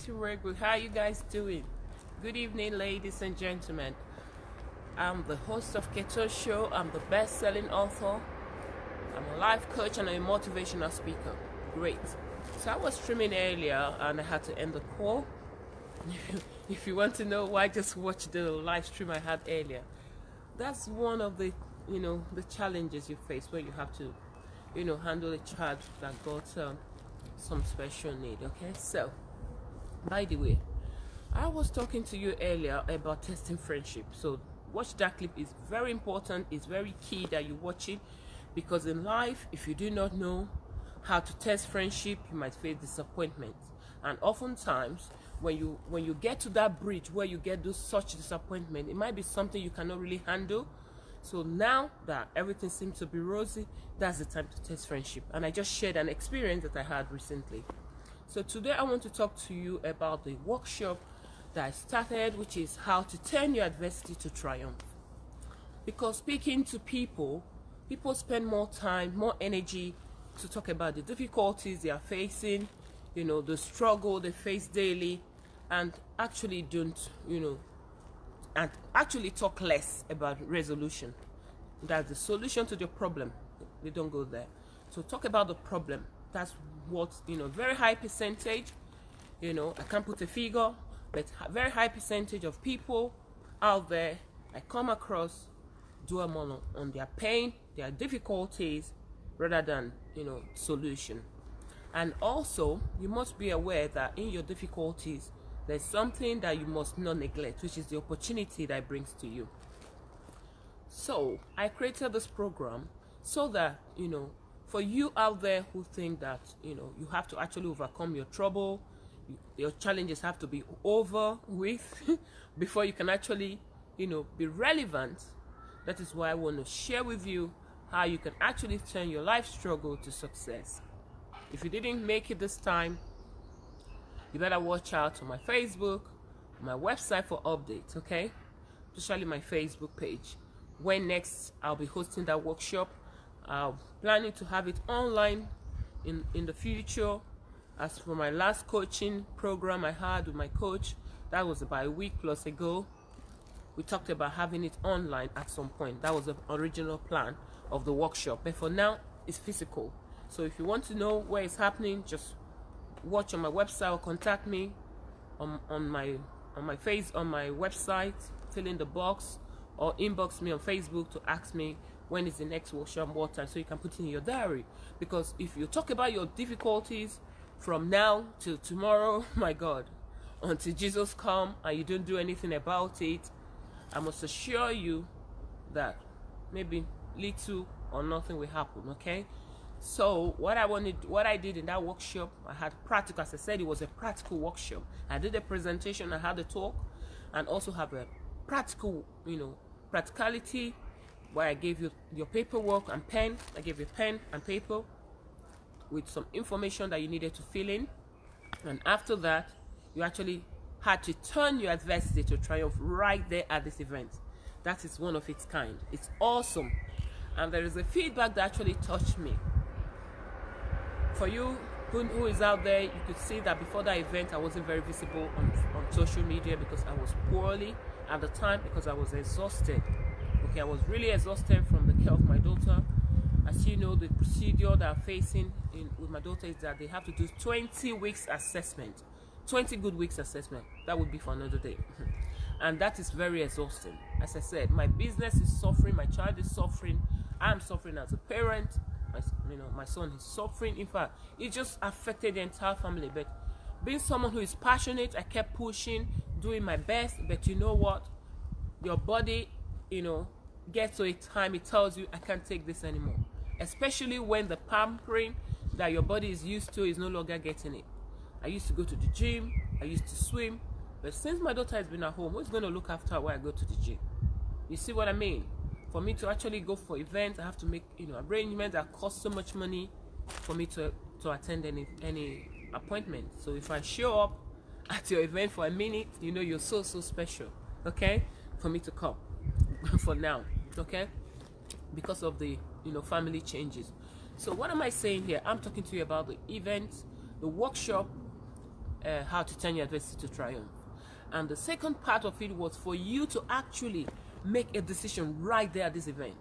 pretty very good. How are you guys doing? Good evening, ladies and gentlemen. I'm the host of Keto Show. I'm the best-selling author. I'm a life coach and a motivational speaker. Great. So I was streaming earlier and I had to end the call. If you want to know why, just watch the live stream I had earlier. That's one of the the challenges you face when you have to handle a child that got some special need. Okay, so by the way, I was talking to you earlier about testing friendship. So watch that clip. It's very important. It's very key that you watch it, because in life, if you do not know how to test friendship, you might face disappointment. And oftentimes when you get to that bridge where you get those such disappointment, it might be something you cannot really handle. So now that everything seems to be rosy, that's the time to test friendship. And I just shared an experience that I had recently. So today I want to talk to you about the workshop that I started, which is how to turn your adversity to triumph. Because speaking to people spend more time, more energy to talk about the difficulties they are facing, the struggle they face daily, and actually actually talk less about resolution. That's the solution to the problem. They don't go there. So talk about the problem. That's what, very high percentage, I can't put a figure, but a very high percentage of people out there I come across dwell more on their pain, their difficulties, rather than, solution. And also, you must be aware that in your difficulties, there's something that you must not neglect, which is the opportunity that it brings to you. So I created this program so that, for you out there who think that, you have to actually overcome your trouble, your challenges have to be over with before you can actually, be relevant. That is why I want to share with you how you can actually turn your life struggle to success. If you didn't make it this time, you better watch out on my Facebook, my website for updates, okay? Especially my Facebook page. When next I'll be hosting that workshop. I'm planning to have it online in the future. As for my last coaching program I had with my coach, that was about a week plus ago. We talked about having it online at some point. That was the original plan of the workshop. But for now, it's physical. So if you want to know where it's happening, just watch on my website or contact me on my website, fill in the box, or inbox me on Facebook to ask me when is the next workshop, what time, so you can put it in your diary. Because if you talk about your difficulties from now till tomorrow, my God, until Jesus come and you don't do anything about it, I must assure you that maybe little or nothing will happen. Okay, so what I did in that workshop, I had practical. As I said, it was a practical workshop. I did a presentation, I had a talk, and also have a practical, practicality, where I gave you your paperwork and pen. I gave you pen and paper with some information that you needed to fill in, and after that, you actually had to turn your adversity to triumph right there at this event. That is one of its kind. It's awesome, and there is a feedback that actually touched me. For you who is out there, you could see that before that event, I wasn't very visible on social media because I was poorly at the time, because I was exhausted. Okay, I was really exhausted from the care of my daughter. As you know, the procedure that I'm facing with my daughter is that they have to do 20 weeks assessment. 20 good weeks assessment. That would be for another day. And that is very exhausting. As I said, my business is suffering, my child is suffering, I'm suffering as a parent, my son is suffering. In fact, it just affected the entire family. But being someone who is passionate, I kept pushing, doing my best. But you know what? Your body, gets to a time it tells you, I can't take this anymore. Especially when the pampering that your body is used to is no longer getting it. I used to go to the gym, I used to swim, but since my daughter has been at home, who's going to look after her while I go to the gym? You see what I mean? For me to actually go for events, I have to make arrangements that cost so much money for me to attend any appointment. So if I show up at your event for a minute, you're so special, okay, for me to come for now, okay, because of the family changes. So what am I saying here? I'm talking to you about the event, the workshop how to turn your adversity to triumph. And the second part of it was for you to actually make a decision right there at this event.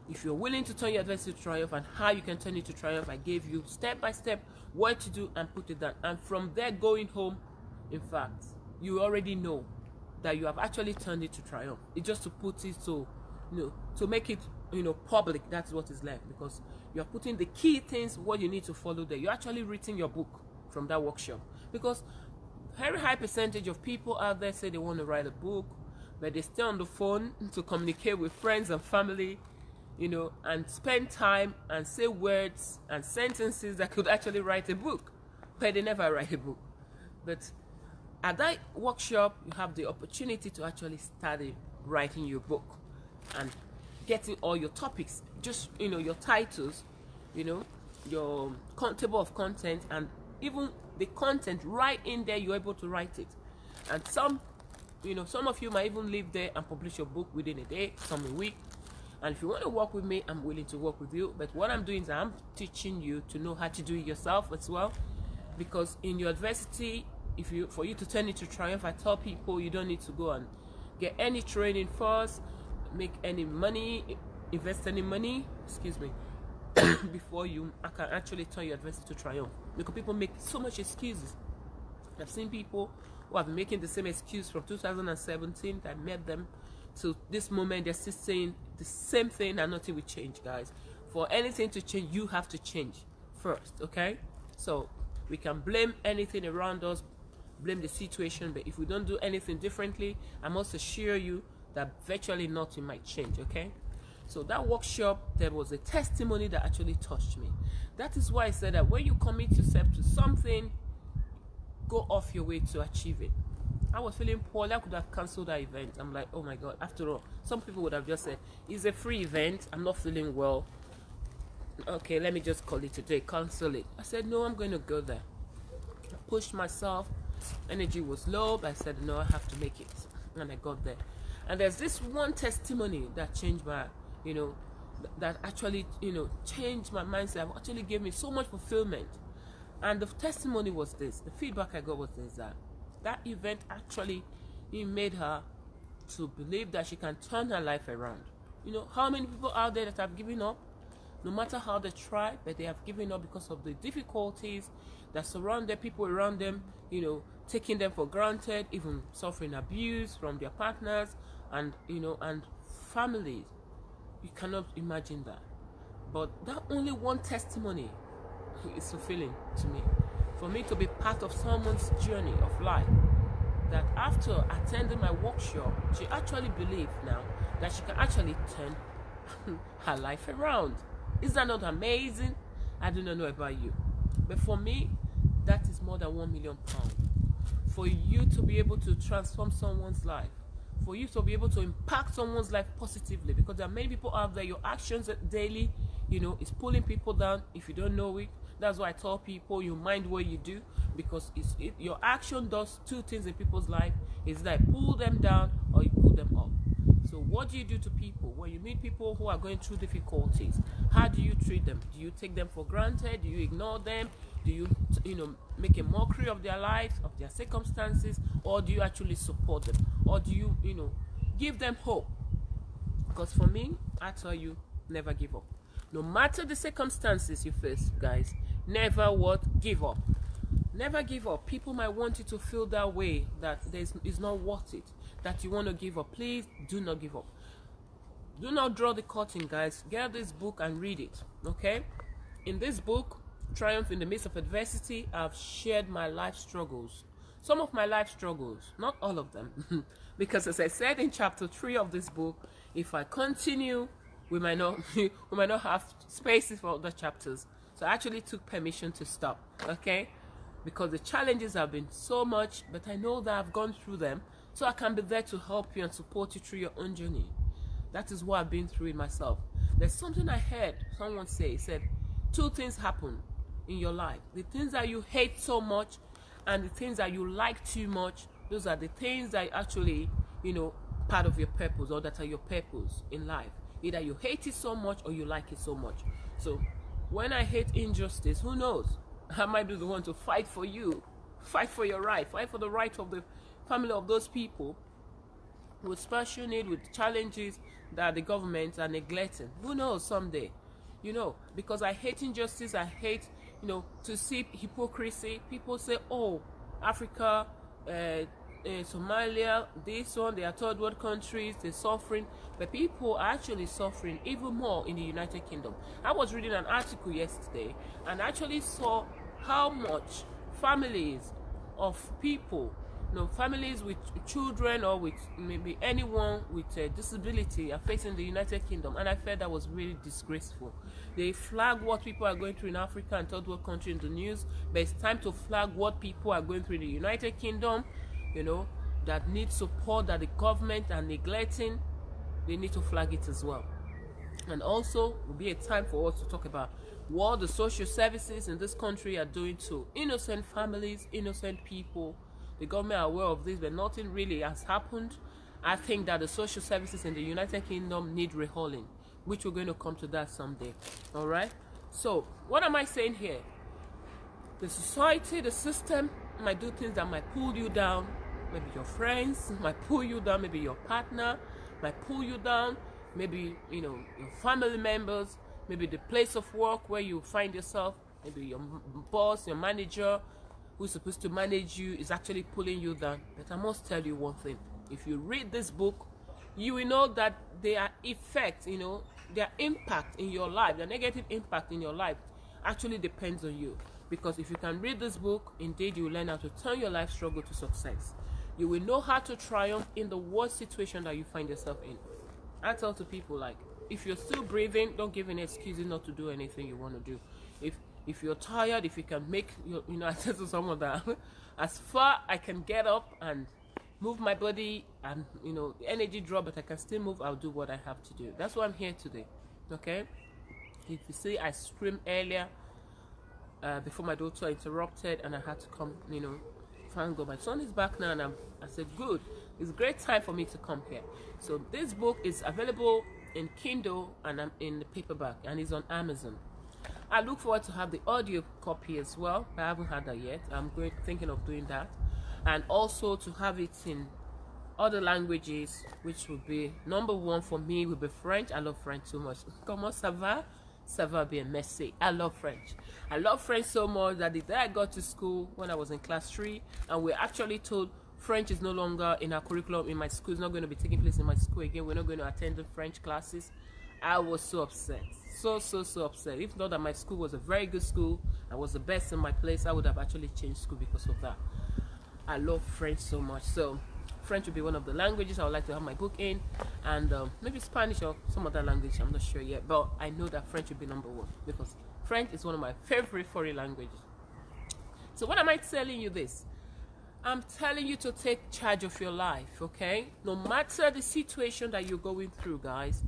If you're willing to turn your adversity to triumph and how you can turn it to triumph, I gave you step by step what to do and put it down. And from there going home, in fact, you already know that you have actually turned it to triumph. It's just to put it to, to make it, public. That's what is left, because you're putting the key things, what you need to follow there. You're actually reading your book from that workshop, because very high percentage of people out there say they want to write a book, but they stay on the phone to communicate with friends and family, and spend time and say words and sentences that could actually write a book, but they never write a book. But at that workshop, you have the opportunity to actually study writing your book and getting all your topics, just your titles, your table of content, and even the content right in there. You're able to write it. And some of you might even live there and publish your book within a day, some a week. And if you want to work with me, I'm willing to work with you. But what I'm doing is I'm teaching you to know how to do it yourself as well. Because in your adversity, for you to turn it to triumph, I tell people you don't need to go and get any training first, make any money, invest any money, before I can actually turn your adversity to triumph. Because people make so much excuses. I've seen people who have been making the same excuse from 2017 that met them to this moment. They're still saying the same thing and nothing will change, guys. For anything to change, you have to change first, okay? So we can blame anything around us, blame the situation, but if we don't do anything differently, I must assure you that virtually nothing might change, okay? So that workshop, there was a testimony that actually touched me. That is why I said that when you commit yourself to something, go off your way to achieve it. I was feeling poorly. I could have cancelled that event. I'm like, oh my God. After all, some people would have just said, it's a free event, I'm not feeling well, okay, let me just call it today, cancel it. I said, no, I'm going to go there. I pushed myself. Energy was low, but I said, no, I have to make it. And I got there. And there's this one testimony that changed my, that actually, changed my mindset. Actually gave me so much fulfillment. And the testimony was this. The feedback I got was this, that event actually, it made her to believe that she can turn her life around. How many people out there that have given up? No matter how they try, but they have given up because of the difficulties that surround their people around them, taking them for granted, even suffering abuse from their partners and and families. You cannot imagine that. But that only one testimony is fulfilling to me. For me to be part of someone's journey of life, that after attending my workshop, she actually believes now that she can actually turn her life around. Is that not amazing? I do not know about you, but for me, that is more than £1 million. For you to be able to transform someone's life, for you to be able to impact someone's life positively, because there are many people out there, your actions daily, is pulling people down. If you don't know it, that's why I tell people you mind what you do, because your action does two things in people's life. It's like pull them down or you pull them up. So what do you do to people when you meet people who are going through difficulties? How do you treat them? Do you take them for granted? Do you ignore them? Do you make a mockery of their lives, of their circumstances, or do you actually support them, or do you give them hope? Because for me, I tell you, never give up. No matter the circumstances you face, guys, never give up. Never give up. People might want you to feel that way, that it's not worth it, that you want to give up. Please do not give up. Do not draw the curtain, guys. Get this book and read it, okay? In this book, Triumph in the Midst of Adversity, I've shared my life struggles. Some of my life struggles, not all of them. Because as I said in chapter 3 of this book, if I continue, we might not have spaces for other chapters. So I actually took permission to stop, okay? Because the challenges have been so much, but I know that I've gone through them, so I can be there to help you and support you through your own journey. That is what I've been through it myself. There's something I heard someone say. It said, 2 things happen in your life. The things that you hate so much and the things that you like too much, those are the things that actually, part of your purpose, or that are your purpose in life. Either you hate it so much or you like it so much. So when I hate injustice, who knows? I might be the one to fight for you Fight for your right. Fight for the right of the family of those people with special need, with challenges that the governments are neglecting. Who knows someday? You know, because I hate injustice. I hate, you know, to see hypocrisy. People say, oh, Africa, Somalia, this one, they are third world countries, they're suffering, but people are actually suffering even more in the United Kingdom. I was reading an article yesterday and actually saw how much families of people, you know, families with children or with maybe anyone with a disability are facing the United Kingdom, and I felt that was really disgraceful. They flag what people are going through in Africa and third world country in the news, but it's time to flag what people are going through in the United Kingdom, you know, that need support that the government are neglecting. They need to flag it as well. And also will be a time for us to talk about what the social services in this country are doing to innocent families, innocent people. The government are aware of this, but nothing really has happened. I think that the social services in the United Kingdom need rehauling, which we're going to come to that someday. All right. So what am I saying here? The society, the system might do things that might pull you down. Maybe your friends might pull you down. Maybe your partner might pull you down. Maybe, you know, your family members. Maybe the place of work where you find yourself. Maybe your boss, your manager, who's supposed to manage you, is actually pulling you down. But I must tell you one thing. If you read this book, you will know that their effect, you know, their impact in your life, their negative impact in your life actually depends on you. Because if you can read this book, indeed you will learn how to turn your life struggle to success. You will know how to triumph in the worst situation that you find yourself in. I tell to people, like, if you're still breathing, don't give any excuses not to do anything you want to do. If you're tired, if you can make your, you know, I said to someone that as far I can get up and move my body and, you know, the energy drop, but I can still move, I'll do what I have to do. That's why I'm here today. Okay? If you see, I screamed earlier before my daughter interrupted and I had to come, you know, thank God my son is back now, and I said, good, it's a great time for me to come here. So this book is available in Kindle and I'm in the paperback, and it's on Amazon. I look forward to have the audio copy as well. I haven't had that yet. I'm thinking of doing that, and also to have it in other languages, which would be number one for me will be French. I love French so much. Comment ça va? Ça va bien, merci. I love French. I love French so much that the day I got to school when I was in class 3, and we're actually told French is no longer in our curriculum in my school. It's not going to be taking place in my school again. We're not going to attend the French classes. I was so upset. So upset. If not that my school was a very good school, I was the best in my place, I would have actually changed school because of that. I love French so much. So French would be one of the languages I would like to have my book in, and maybe Spanish or some other language. I'm not sure yet, but I know that French would be number one because French is one of my favorite foreign languages. So what am I telling you this? I'm telling you to take charge of your life, okay? No matter the situation that you're going through, guys.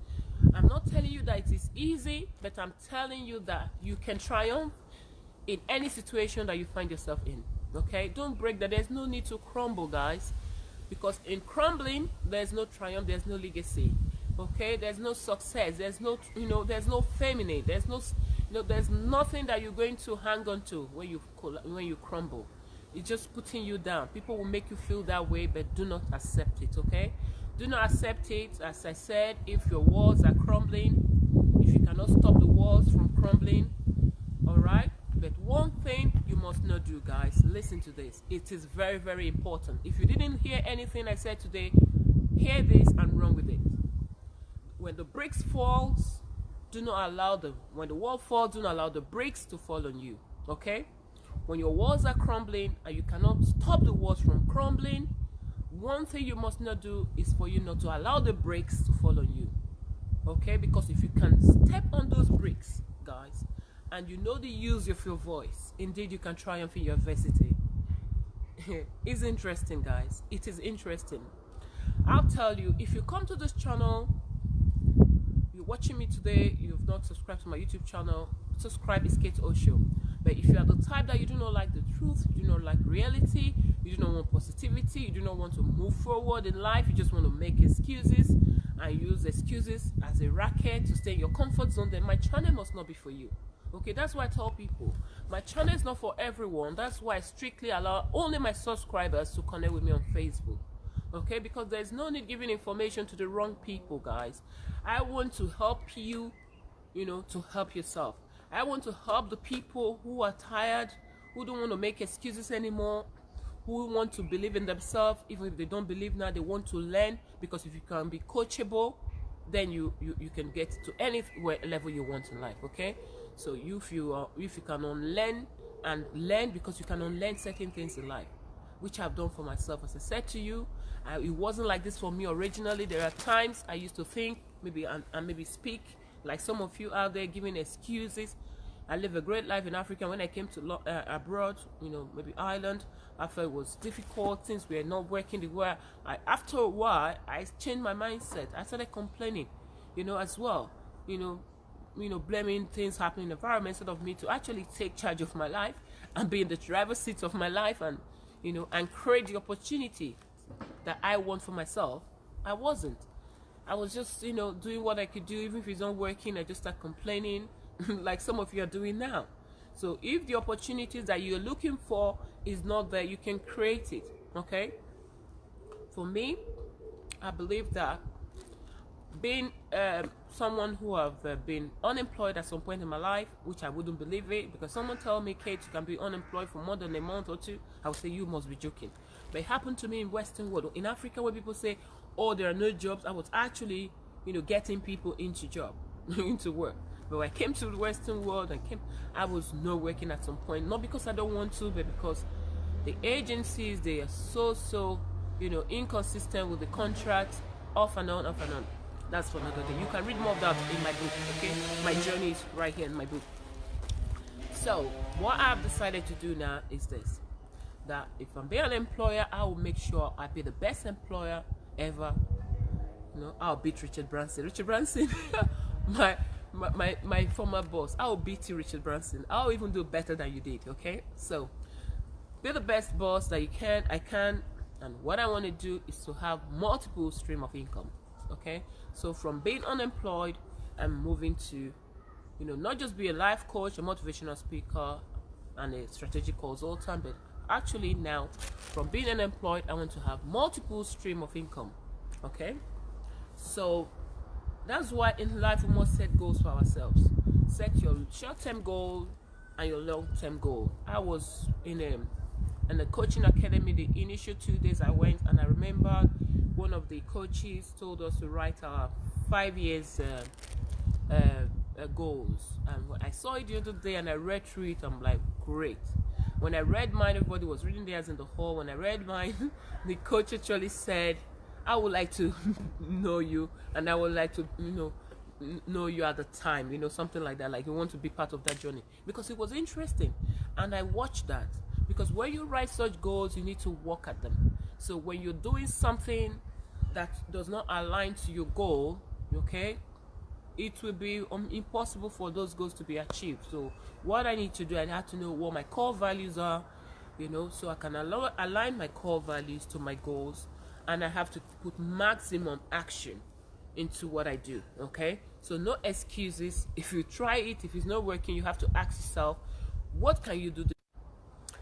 I'm not telling you that it is easy, but I'm telling you that you can triumph in any situation that you find yourself in, okay? Don't break that. There's no need to crumble, guys, because in crumbling, there's no triumph, there's no legacy, okay? There's no success, there's no, you know, there's no feminine, there's no, you know, there's nothing that you're going to hang on to when you crumble. It's just putting you down. People will make you feel that way, but do not accept it, okay? Do not accept it. As I said, if your walls are crumbling, if you cannot stop the walls from crumbling, all right? But one thing you must not do, guys, listen to this. It is very, very important. If you didn't hear anything I said today, hear this and run with it. When the bricks falls, do not allow when the wall falls, do not allow the bricks to fall on you, okay? When your walls are crumbling and you cannot stop the walls from crumbling, one thing you must not do is for you not to allow the bricks to fall on you, okay? Because if you can step on those bricks, guys, and you know the use of your voice, indeed you can triumph in your adversity. It's interesting, guys. It is interesting. I'll tell you, if you come to this channel, you're watching me today, you've not subscribed to my YouTube channel, subscribe. It's Kate Osho. But if you are the type that you do not like the truth, you do not like reality, you do not want positivity, you do not want to move forward in life, you just want to make excuses and use excuses as a racket to stay in your comfort zone, then my channel must not be for you. Okay, that's why I tell people my channel is not for everyone. That's why I strictly allow only my subscribers to connect with me on Facebook. Okay, because there's no need giving information to the wrong people, guys. I want to help you, to help yourself. I want to help the people who are tired, who don't want to make excuses anymore, who want to believe in themselves. Even if they don't believe now, they want to learn, because if you can be coachable, then you can get to any level you want in life. Okay, so if you can unlearn and learn, because you can unlearn certain things in life, which I've done for myself. As I said to you, it wasn't like this for me originally. There are times I used to think maybe and maybe speak like some of you out there giving excuses. I live a great life in Africa. When I came to abroad, maybe Ireland, I felt it was difficult. Things were not working the way after a while, I changed my mindset. I started complaining, as well, blaming things happening in the environment, instead of me to actually take charge of my life and be in the driver's seat of my life, and and create the opportunity that I want for myself. I wasn't. I was just, doing what I could do. Even if it's not working, I just start complaining like some of you are doing now. So if the opportunities that you're looking for is not there, you can create it. Okay? For me, I believe that being someone who have been unemployed at some point in my life, which I wouldn't believe it, because someone tell me, Kate, you can be unemployed for more than a month or two, I would say you must be joking. But it happened to me in Western world. In Africa, where people say, oh, there are no jobs, I was actually getting people into job into work. But when I came to the Western world, I was not working at some point, not because I don't want to, but because the agencies, they are so inconsistent with the contracts, off and on. That's for another day. You can read more of that in my book. Okay, my journey is right here in my book. So what I've decided to do now is this: that if I'm being an employer, I will make sure I be the best employer ever. I'll beat Richard Branson. my former boss. I'll beat you, Richard Branson. I'll even do better than you did. Okay, so be the best boss that you can. I can, and what I want to do is to have multiple stream of income. Okay, so from being unemployed, I'm moving to, not just be a life coach, a motivational speaker, and a strategic consultant, but actually now, from being unemployed, I want to have multiple stream of income. Okay, so that's why in life we must set goals for ourselves. Set your short-term goal and your long-term goal. I was in a coaching academy. The initial 2 days I went, and I remember one of the coaches told us to write our 5 years goals. And when I saw it the other day and I read through it, I'm like, great. When I read mine, everybody was reading theirs in the hall. When I read mine, the coach actually said, I would like to know you, and I would like to know you at the time, something like that, like you want to be part of that journey, because it was interesting. And I watched that, because when you write such goals, you need to work at them. So when you're doing something that does not align to your goal, okay, it will be impossible for those goals to be achieved. So what I need to do, I have to know what my core values are, so I can align my core values to my goals, and I have to put maximum action into what I do. Okay, so no excuses. If you try it, if it's not working, you have to ask yourself, what can you do?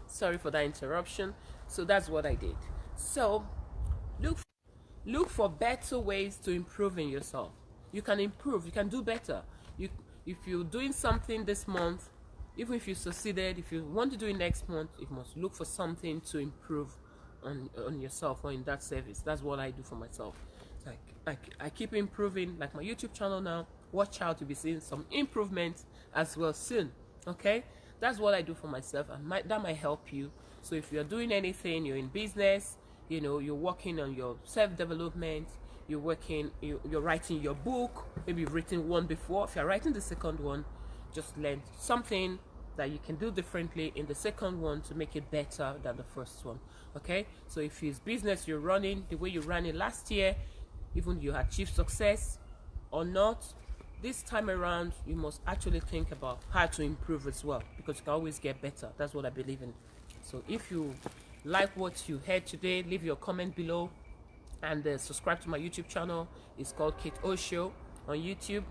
Sorry for that interruption. So that's what I did. So look for better ways to improve in yourself. You can improve, you can do better. If you're doing something this month, even if you succeeded, if you want to do it next month, you must look for something to improve on yourself or in that service. That's what I do for myself. I keep improving, like my YouTube channel now. Watch out, to be seeing some improvements as well soon. Okay, that's what I do for myself, and that might help you. So if you're doing anything, you're in business, you're working on your self-development, you're writing your book, maybe you've written one before. If you're writing the second one, just learn something that you can do differently in the second one to make it better than the first one. Okay, so if it's business you're running the way you ran it last year, even you achieved success or not, this time around you must actually think about how to improve as well, because you can always get better. That's what I believe in. So if you like what you heard today, leave your comment below, and subscribe to my YouTube channel. It's called Kate O Show on YouTube,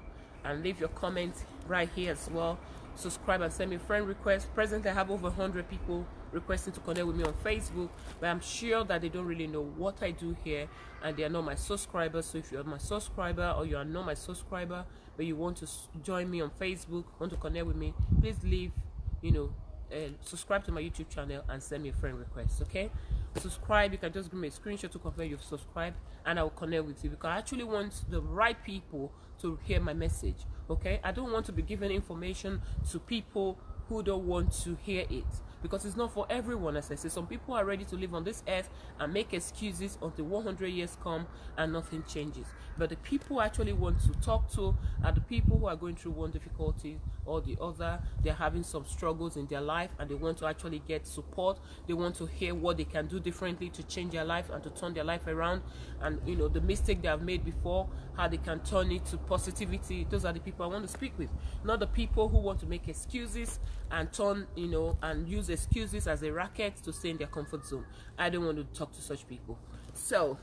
and leave your comments right here as well, subscribe and send me a friend request. Presently, I have over 100 people requesting to connect with me on Facebook, but I'm sure that they don't really know what I do here, and they are not my subscribers. So if you're my subscriber, or you are not my subscriber but you want to join me on Facebook, want to connect with me, please leave, subscribe to my YouTube channel and send me a friend request. Okay, subscribe. You can just give me a screenshot to confirm you've subscribed, and I will connect with you, because I actually want the right people to hear my message. Okay, I don't want to be giving information to people who don't want to hear it, because it's not for everyone. As I say, some people are ready to live on this earth and make excuses until 100 years come and nothing changes. But the people I actually want to talk to are the people who are going through one difficulty or the other. They're having some struggles in their life and they want to actually get support. They want to hear what they can do differently to change their life and to turn their life around, and the mistake they have made before, how they can turn it to positivity. Those are the people I want to speak with, not the people who want to make excuses and turn and use excuses as a racket to stay in their comfort zone. I don't want to talk to such people. So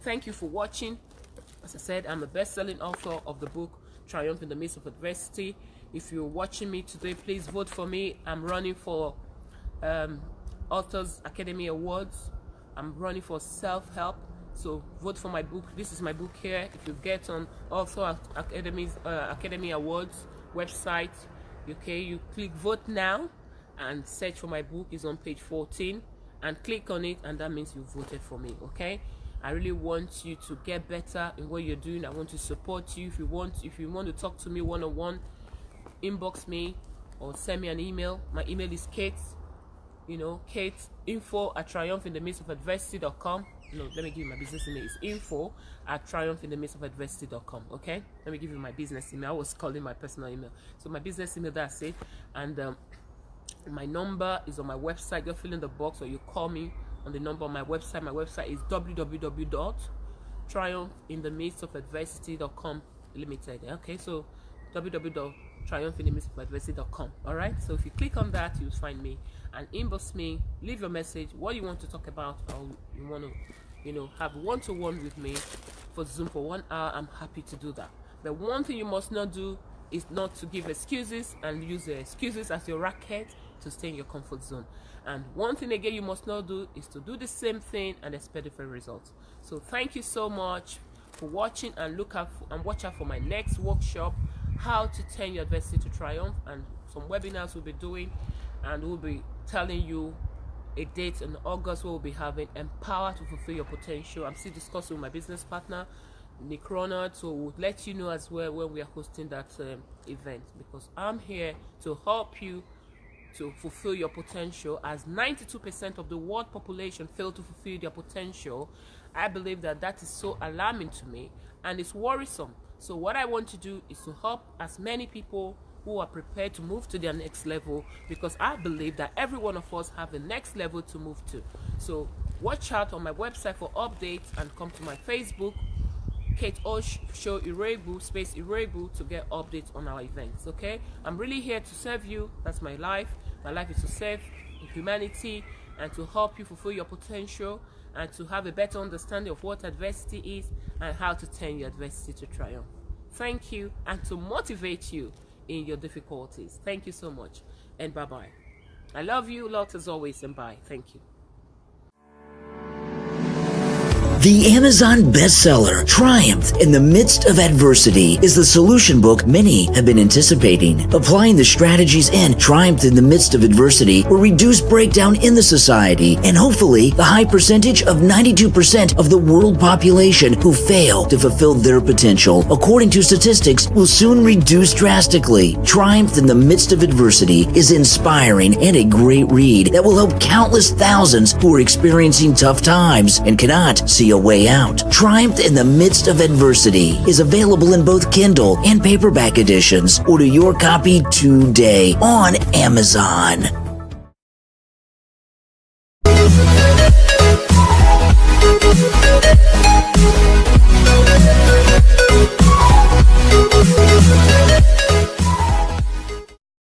thank you for watching. As I said, I'm a best-selling author of the book Triumph in the Midst of Adversity. If you're watching me today, please vote for me. I'm running for Authors Academy Awards. I'm running for self-help, so vote for my book. This is my book here. If you get on Author Academy Awards website, okay, you click vote now and search for my book. Is on page 14, and click on it, and that means you voted for me. Okay, I really want you to get better in what you're doing. I want to support you. If you want to talk to me one-on-one, inbox me or send me an email. My email is info@triumphinthemidstofadversity.com. No, let me give you my business email. It's info@triumphinthemidstofadversity.com. Okay, let me give you my business email. I was calling my personal email, so my business email, that's it. And my number is on my website. Just fill in the box, or you call me on the number on my website. My website is www.triumphinthemidstofadversity.com limited. Okay, so www.triumphinthemidstofadversity.com. all right, so if you click on that, you'll find me and inbox me. Leave your message, what you want to talk about, or you want to have one-to-one with me for Zoom for 1 hour. I'm happy to do that. But one thing you must not do is not to give excuses and use the excuses as your racket to stay in your comfort zone. And one thing again you must not do is to do the same thing and expect different results. So thank you so much for watching, and watch out for my next workshop, how to turn your adversity to triumph, and some webinars we'll be doing, and we'll be telling you a date in August where we'll be having Empower to Fulfill Your Potential. I'm still discussing with my business partner Nick Ronald, so we'll let you know as well when we are hosting that event, because I'm here to help you to fulfill your potential. As 92% of the world population fail to fulfill their potential, I believe that is so alarming to me, and it's worrisome. So what I want to do is to help as many people who are prepared to move to their next level, because I believe that every one of us have the next level to move to. So watch out on my website for updates, and come to my Facebook, Kate Show Irebu space Irebu, to get updates on our events. Okay, I'm really here to serve you. That's my life. My life is to serve humanity and to help you fulfill your potential, and to have a better understanding of what adversity is and how to turn your adversity to triumph. Thank you, and to motivate you in your difficulties. Thank you so much, and bye-bye. I love you lots as always, and bye. Thank you. The Amazon bestseller, Triumph in the Midst of Adversity, is the solution book many have been anticipating. Applying the strategies in Triumph in the Midst of Adversity will reduce breakdown in the society, and hopefully the high percentage of 92% of the world population who fail to fulfill their potential, according to statistics, will soon reduce drastically. Triumph in the Midst of Adversity is inspiring and a great read that will help countless thousands who are experiencing tough times and cannot see a way out. Triumph in the Midst of Adversity is available in both Kindle and paperback editions. Order your copy today on Amazon.